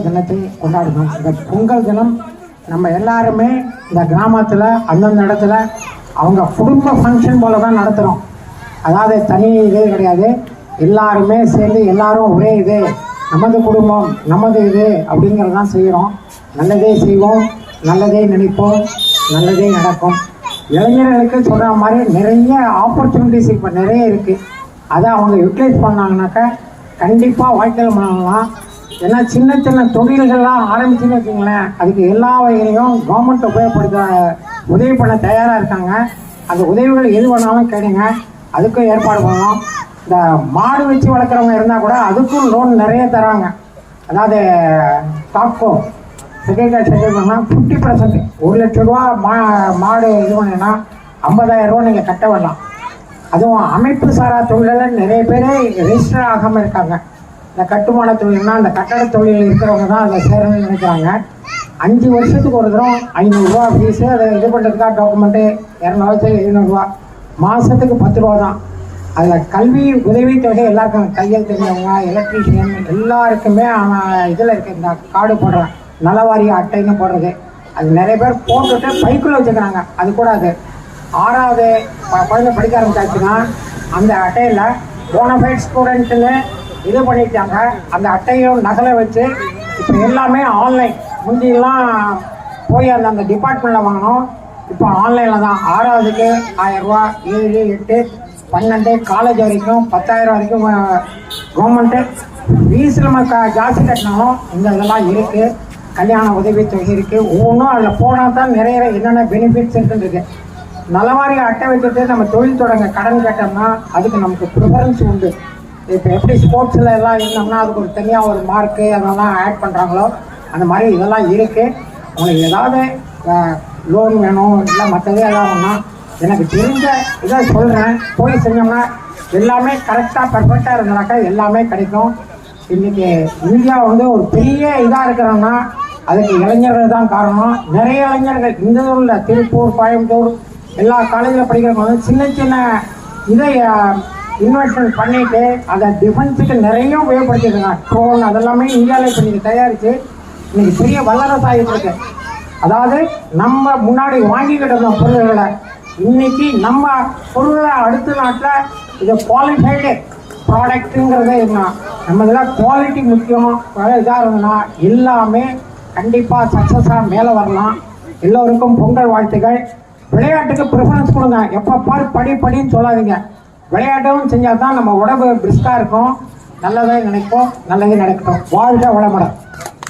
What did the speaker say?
தினத்தை கொண்டாடணும். இந்த பொங்கல் தினம் நம்ம எல்லாருமே இந்த கிராமத்தில் அந்தந்த இடத்துல அவங்க குடும்ப ஃபங்க்ஷன் போல தான் நடத்துகிறோம். அதாவது தனி இதே கிடையாது, எல்லாருமே சேர்ந்து எல்லாரும் ஒரே இது, நமது குடும்பம் நமது இது அப்படிங்கிறது தான் செய்கிறோம். நல்லதே செய்வோம், நல்லதே நினைப்போம், நல்லதே நடக்கும். இளைஞர்களுக்கு சொல்கிற மாதிரி நிறைய ஆப்பர்ச்சுனிட்டிஸ் இப்போ நிறைய இருக்குது. அதை அவங்க யூட்டிலைஸ் பண்ணாங்கனாக்கா கண்டிப்பாக வாழ்க்கையில் பண்ணலாம். ஏன்னா சின்ன சின்ன தொழில்கள்லாம் ஆரம்பிச்சுன்னு வச்சுங்களேன், அதுக்கு எல்லா வகையிலையும் கவர்மெண்ட் உதவி பண்ண தயாராக இருக்காங்க. அந்த உதவிகள் எது வேணாலும் கேளுங்க, அதுக்கும் ஏற்பாடு பண்ணலாம். இந்த மாடு வச்சு வளர்க்குறவங்க இருந்தால் கூட அதுக்கும் லோன் நிறைய தராங்க. அதாவது டாப்கோ செக்ரட்டரி பண்ணால் 50%, 1 லட்ச ரூபா மாடு இது பண்ணினா 50,000 ரூபா நீங்கள் கட்ட வரலாம். அதுவும் அமைப்பு சாரா தொழிலில் நிறைய பேர் ரெஜிஸ்டர் ஆகாமல் இருக்காங்க. இந்த கட்டுமான தொழில்னா அந்த கட்டட தொழில் இருக்கிறவங்க தான் அதை சேரணும்னு நினைக்கிறாங்க. 5 வருஷத்துக்கு ஒரு தரம் 500 ரூபா ஃபீஸு, அதை இது பண்ணுறதுக்காக டாக்குமெண்ட்டு 200 700 ரூபா, மாதத்துக்கு 10 ரூபா தான். அதில் கல்வி உதவித்தொகை எல்லாருக்கும், தையல் தெரிஞ்சவங்க, எலக்ட்ரீஷியன் எல்லாருக்குமே இதில் இருக்க இந்த கார்டு போடுறேன், நலவாரிய அட்டைன்னு போடுறது. அது நிறைய பேர் போட்டுட்டு பைக்குள்ளே வச்சுக்கிறாங்க. அது கூட அது 6வது குழந்தை படிக்க ஆரம்பிச்சாச்சுன்னா அந்த அட்டையில் போனஃபைட் ஸ்டூடெண்ட்டுன்னு இது பண்ணிட்டாங்க. அந்த அட்டையும் நகலை வச்சு இப்போ எல்லாமே ஆன்லைன். முந்தியெல்லாம் போய் அந்த டிபார்ட்மெண்ட்டில் வாங்கணும், இப்போ ஆன்லைனில் தான். 6வதுக்கு 1000 ரூபா, 7, 8, 12, காலேஜ் வரைக்கும் 10,000 வரைக்கும் கவர்மெண்ட்டு ஃபீஸ் நம்ம ஜாஸ்தி கட்டினாலும் இந்த இதெல்லாம் இருக்குது. கல்யாண உதவித்தொகை இருக்குது. ஒவ்வொன்றும் அதில் போனால் தான் நிறைய என்னென்ன பெனிஃபிட்ஸ் இருக்குன்றது. நலவாரிய அட்டை வச்சுட்டு நம்ம தொழில் தொடங்க கடன் கேட்டோம்னா அதுக்கு நமக்கு ப்ரிஃபரன்ஸ் உண்டு. இப்போ எப்படி ஸ்போர்ட்ஸில் எல்லாம் இருந்தோம்னா அதுக்கு ஒரு தனியாக ஒரு மார்க்கு அதெல்லாம் ஆட் பண்ணுறாங்களோ அந்த மாதிரி இதெல்லாம் இருக்குது. உங்களுக்கு ஏதாவது லோன் வேணும் இல்லை மற்றதே ஏதாவதுன்னா எனக்கு தெரிஞ்ச இதை சொல்கிறேன், போய் செஞ்சோம்னா எல்லாமே கரெக்டாக பர்ஃபெக்டாக இருந்தாக்கா எல்லாமே கிடைக்கும். இன்றைக்கி இந்தியா ஒரு பெரிய இதாக இருக்கிறோன்னா அதுக்கு இளைஞர்கள் தான் காரணம். நிறைய இளைஞர்கள் இந்த ஊரில் திருப்பூர், கோயம்புத்தூர் எல்லா காலேஜில் படிக்கிறவங்க சின்ன சின்ன இதை இன்வெஸ்ட்மெண்ட் பண்ணிவிட்டு அதை டிஃபென்ஸுக்கு நிறைய உபயோகப்படுத்திடுங்க. ட்ரோன் அதெல்லாமே இந்தியாவில் இப்போ நீங்கள் தயாரித்து இன்றைக்கி பெரிய வல்லரசு ஆகிட்டு இருக்கு. அதாவது நம்ம முன்னாடி வாங்கிக்கிட்டு இருந்தோம் பொருள்களை, இன்றைக்கி நம்ம பொருளை அடுத்த நாட்டில் இதை குவாலிஃபைடு ப்ராடக்ட்டுங்கிறதே இருந்தால் நம்ம இதெல்லாம் குவாலிட்டி முக்கியம். இதாக இருந்ததுன்னா எல்லாமே கண்டிப்பாக சக்ஸஸாக மேலே வரலாம். எல்லோருக்கும் பொங்கல் வாழ்த்துக்கள். விளையாட்டுக்கு ப்ரிஃபரன்ஸ் கொடுங்க. எப்போ பாரு படின்னு சொல்லாதீங்க. விளையாட்டும் செஞ்சால் தான் நம்ம உடம்பு பிரிஸ்காக இருக்கும். நல்லதே நினைப்போம், நல்லதே நடக்கட்டும். வாழ்க வளமுடன்.